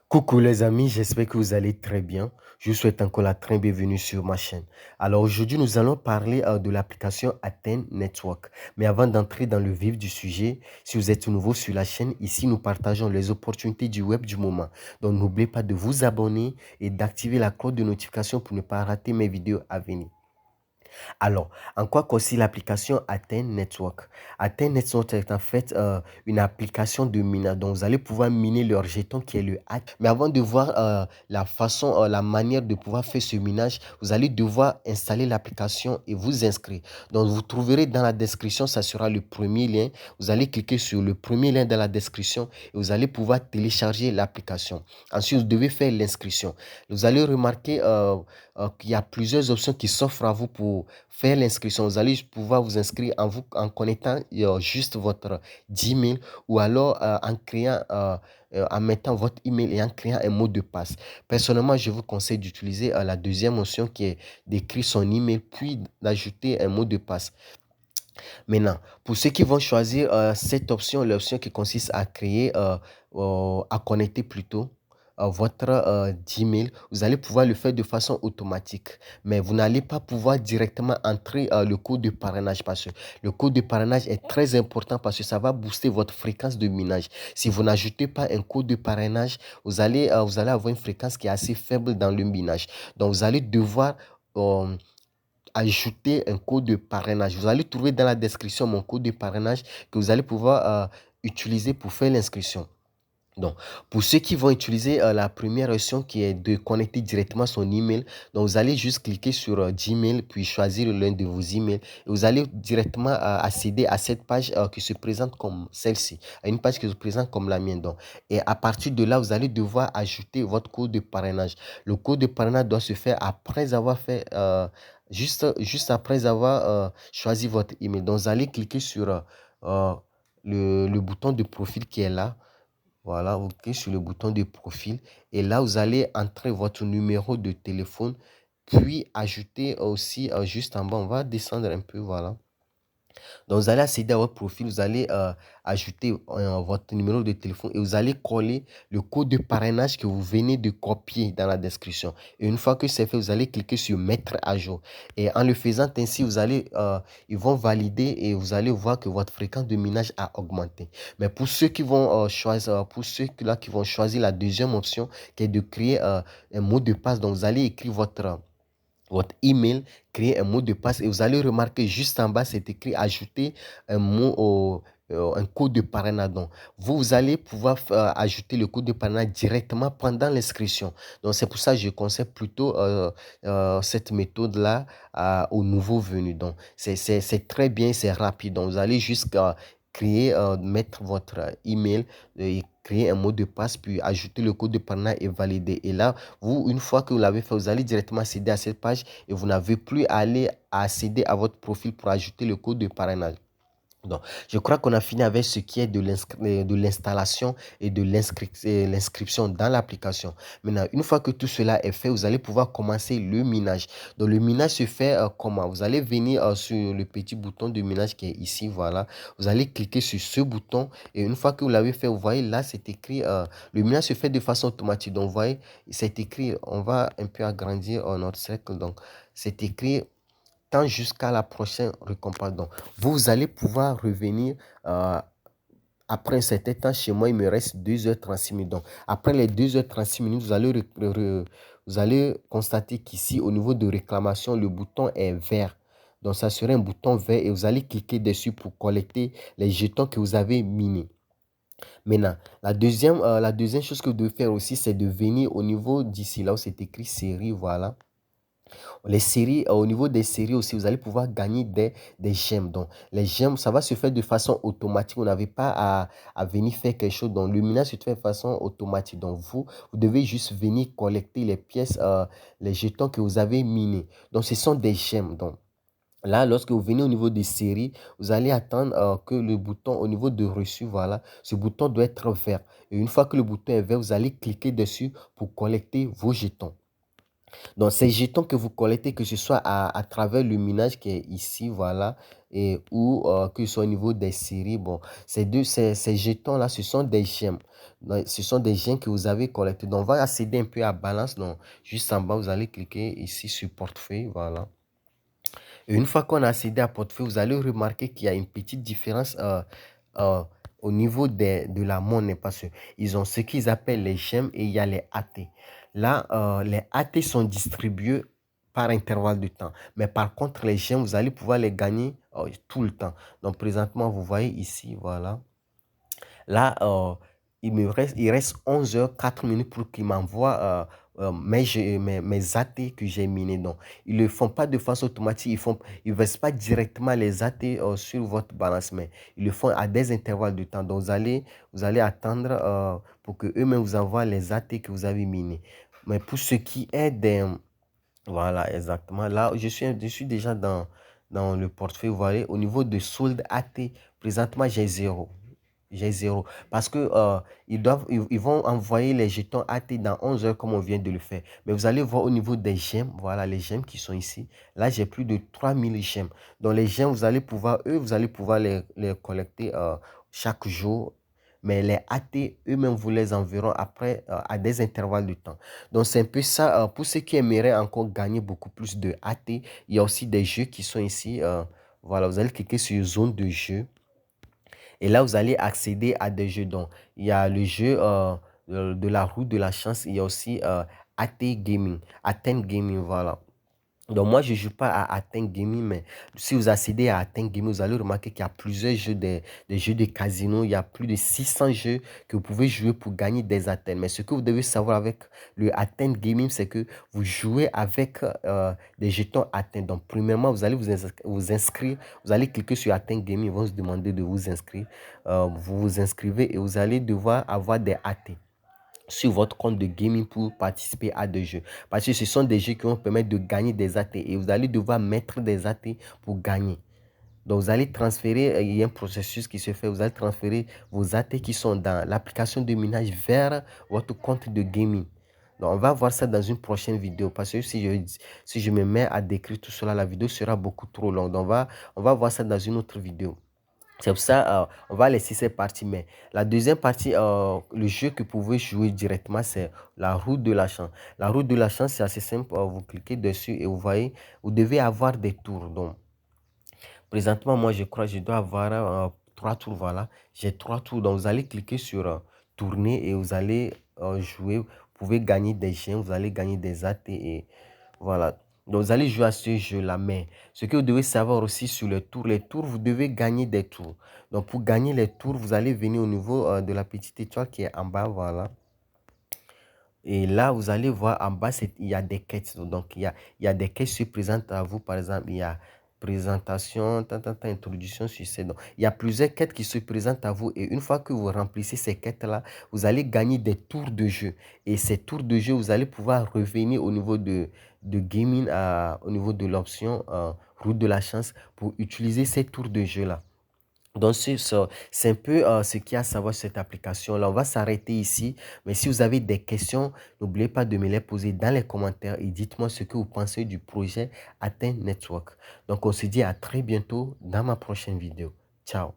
Coucou les amis, j'espère que vous allez très bien. Je vous souhaite encore la très bienvenue sur ma chaîne. Alors aujourd'hui, nous allons parler de l'application Athene Network. Mais avant d'entrer dans le vif du sujet, si vous êtes nouveau sur la chaîne, ici nous partageons les opportunités du web du moment. Donc n'oubliez pas de vous abonner et d'activer la cloche de notification pour ne pas rater mes vidéos à venir. Alors, en quoi consiste l'application Athene Network? Athene Network est en fait une application de minage. Donc, vous allez pouvoir miner leur jeton qui est le Athene. Mais avant de voir la façon, la manière de pouvoir faire ce minage, vous allez devoir installer l'application et vous inscrire. Donc, vous trouverez dans la description, ça sera le premier lien. Vous allez cliquer sur le premier lien dans la description et vous allez pouvoir télécharger l'application. Ensuite, vous devez faire l'inscription. Vous allez remarquer qu'il y a plusieurs options qui s'offrent à vous pour faire l'inscription. Vous allez pouvoir vous inscrire en connectant juste votre Gmail ou alors en mettant votre email et en créant un mot de passe. Personnellement, je vous conseille d'utiliser la deuxième option qui est d'écrire son email puis d'ajouter un mot de passe. Maintenant, pour ceux qui vont choisir cette option, l'option qui consiste à créer, à connecter plutôt votre Gmail, vous allez pouvoir le faire de façon automatique. Mais vous n'allez pas pouvoir directement entrer le code de parrainage parce que le code de parrainage est très important parce que ça va booster votre fréquence de minage. Si vous n'ajoutez pas un code de parrainage, vous allez avoir une fréquence qui est assez faible dans le minage. Donc, vous allez devoir euh, ajouter un code de parrainage. Vous allez trouver dans la description mon code de parrainage que vous allez pouvoir utiliser pour faire l'inscription. Donc, pour ceux qui vont utiliser la première option qui est de connecter directement son email, donc vous allez juste cliquer sur Gmail, puis choisir l'un de vos emails. Et vous allez directement accéder à cette page qui se présente comme celle-ci, à une page qui se présente comme la mienne. Donc, et à partir de là, vous allez devoir ajouter votre code de parrainage. Le code de parrainage doit se faire après avoir fait, juste après avoir choisi votre email. Donc, vous allez cliquer sur le bouton de profil qui est là. Voilà, vous cliquez sur le bouton de profil et là, vous allez entrer votre numéro de téléphone, puis ajouter aussi juste en bas, on va descendre un peu, voilà. Donc, vous allez accéder à votre profil, vous allez ajouter votre numéro de téléphone et vous allez coller le code de parrainage que vous venez de copier dans la description. Et une fois que c'est fait, vous allez cliquer sur mettre à jour. Et en le faisant ainsi, ils vont valider et vous allez voir que votre fréquence de minage a augmenté. Mais pour ceux qui vont qui vont choisir la deuxième option, qui est de créer un mot de passe, donc vous allez écrire votre email, créer un mot de passe et vous allez remarquer juste en bas, c'est écrit ajouter un code de parrainage. Donc, vous allez pouvoir ajouter le code de parrainage directement pendant l'inscription. Donc, c'est pour ça que je conseille plutôt cette méthode-là aux nouveaux venus. Donc, c'est très bien, c'est rapide. Donc, vous allez juste créer, mettre votre email et créer un mot de passe, puis ajouter le code de parrainage et valider. Et là, vous, une fois que vous l'avez fait, vous allez directement accéder à cette page et vous n'avez plus à aller accéder à votre profil pour ajouter le code de parrainage. Donc, je crois qu'on a fini avec ce qui est de l'installation et de l'inscription dans l'application. Maintenant, une fois que tout cela est fait, vous allez pouvoir commencer le minage. Donc, le minage se fait comment? Vous allez venir sur le petit bouton de minage qui est ici, voilà. Vous allez cliquer sur ce bouton et une fois que vous l'avez fait, vous voyez là, c'est écrit, le minage se fait de façon automatique. Donc, vous voyez, c'est écrit, on va un peu agrandir notre cercle. Donc, c'est écrit tant jusqu'à la prochaine récompense. Donc, vous allez pouvoir revenir après un certain temps. Chez moi, il me reste 2h36 minutes. Donc, après les 2h36 minutes, vous allez constater qu'ici, au niveau de réclamation, le bouton est vert. Donc, ça serait un bouton vert et vous allez cliquer dessus pour collecter les jetons que vous avez minés. Maintenant, la deuxième chose que vous devez faire aussi, c'est de venir au niveau d'ici, là où c'est écrit série, voilà. Les séries, au niveau des séries aussi, vous allez pouvoir gagner des gemmes. Donc, les gemmes, ça va se faire de façon automatique. Vous n'avez pas à venir faire quelque chose. Donc, le minage se fait de façon automatique. Donc, vous devez juste venir collecter les pièces, les jetons que vous avez minés. Donc, ce sont des gemmes. Donc, là, lorsque vous venez au niveau des séries, vous allez attendre que le bouton au niveau de reçu, voilà, ce bouton doit être vert. Et une fois que le bouton est vert, vous allez cliquer dessus pour collecter vos jetons. Donc, ces jetons que vous collectez, que ce soit à travers le minage qui est ici, voilà, et, ou que ce soit au niveau des séries, bon, ces jetons-là, ce sont des gemmes. Donc, ce sont des gemmes que vous avez collectées. Donc, on va accéder un peu à balance. Donc, juste en bas, vous allez cliquer ici sur portefeuille, voilà. Et une fois qu'on a accédé à portefeuille, vous allez remarquer qu'il y a une petite différence euh, au niveau de la monnaie parce qu'ils ont ce qu'ils appellent les gemmes et il y a les AT. Là, les AT sont distribués par intervalle de temps. Mais par contre, les gemmes, vous allez pouvoir les gagner tout le temps. Donc, présentement, vous voyez ici, voilà. Là, il reste 11 heures 4 minutes pour qu'il m'envoie mes AT que j'ai minés. Donc, ils ne le font pas de façon automatique. Ils ne versent pas directement les AT sur votre balance, mais ils le font à des intervalles de temps. Donc, vous allez attendre pour qu'eux-mêmes vous envoient les AT que vous avez minés. Mais pour ce qui est des... Voilà, exactement. Là, je suis déjà dans le portefeuille. Vous voyez, au niveau de solde AT, présentement, j'ai zéro. J'ai zéro. Parce que ils vont envoyer les jetons AT dans 11 heures comme on vient de le faire. Mais vous allez voir au niveau des gemmes, voilà les gemmes qui sont ici. Là, j'ai plus de 3000 gemmes. Donc les gemmes, vous allez pouvoir les collecter chaque jour. Mais les AT, eux-mêmes, vous les enverront après à des intervalles de temps. Donc c'est un peu ça. Pour ceux qui aimeraient encore gagner beaucoup plus de AT, il y a aussi des jeux qui sont ici. Voilà, vous allez cliquer sur zone de jeu. Et là, vous allez accéder à des jeux. Donc, il y a le jeu de la roue de la chance. Il y a aussi AT Gaming. Athènes Gaming, voilà. Donc, moi, je ne joue pas à Athènes Gaming, mais si vous accédez à Athènes Gaming, vous allez remarquer qu'il y a plusieurs jeux, des jeux de casino. Il y a plus de 600 jeux que vous pouvez jouer pour gagner des Athènes. Mais ce que vous devez savoir avec le Athènes Gaming, c'est que vous jouez avec des jetons Athènes. Donc, premièrement, vous allez vous inscrire. Vous allez cliquer sur Athènes Gaming. Ils vont vous demander de vous inscrire. Vous vous inscrivez et vous allez devoir avoir des AT sur votre compte de gaming pour participer à des jeux. Parce que ce sont des jeux qui vont permettre de gagner des AT et vous allez devoir mettre des AT pour gagner. Donc, vous allez transférer, il y a un processus qui se fait, vous allez transférer vos AT qui sont dans l'application de minage vers votre compte de gaming. Donc, on va voir ça dans une prochaine vidéo parce que si je me mets à décrire tout cela, la vidéo sera beaucoup trop longue. Donc, on va voir ça dans une autre vidéo. C'est pour ça, on va laisser cette partie. Mais la deuxième partie, le jeu que vous pouvez jouer directement, c'est la route de la chance. La route de la chance, c'est assez simple. Vous cliquez dessus et vous voyez, vous devez avoir des tours. Donc, présentement, moi, je crois que je dois avoir 3 tours. Voilà, j'ai 3 tours. Donc, vous allez cliquer sur tourner et vous allez jouer. Vous pouvez gagner des chiens, vous allez gagner des AT et voilà. Donc, vous allez jouer à ce jeu-là. Mais ce que vous devez savoir aussi sur les tours, vous devez gagner des tours. Donc, pour gagner les tours, vous allez venir au niveau de la petite étoile qui est en bas. Voilà. Et là, vous allez voir en bas, il y a des quêtes. Donc, il y a des quêtes qui se présentent à vous. Par exemple, il y a présentation, introduction sur ces. Donc, il y a plusieurs quêtes qui se présentent à vous. Et une fois que vous remplissez ces quêtes-là, vous allez gagner des tours de jeu. Et ces tours de jeu, vous allez pouvoir revenir au niveau de gaming, au niveau de l'option route de la chance pour utiliser ces tours de jeu-là. Donc, c'est un peu ce qu'il y a à savoir sur cette application-là. On va s'arrêter ici. Mais si vous avez des questions, n'oubliez pas de me les poser dans les commentaires et dites-moi ce que vous pensez du projet Atteint Network. Donc, on se dit à très bientôt dans ma prochaine vidéo. Ciao.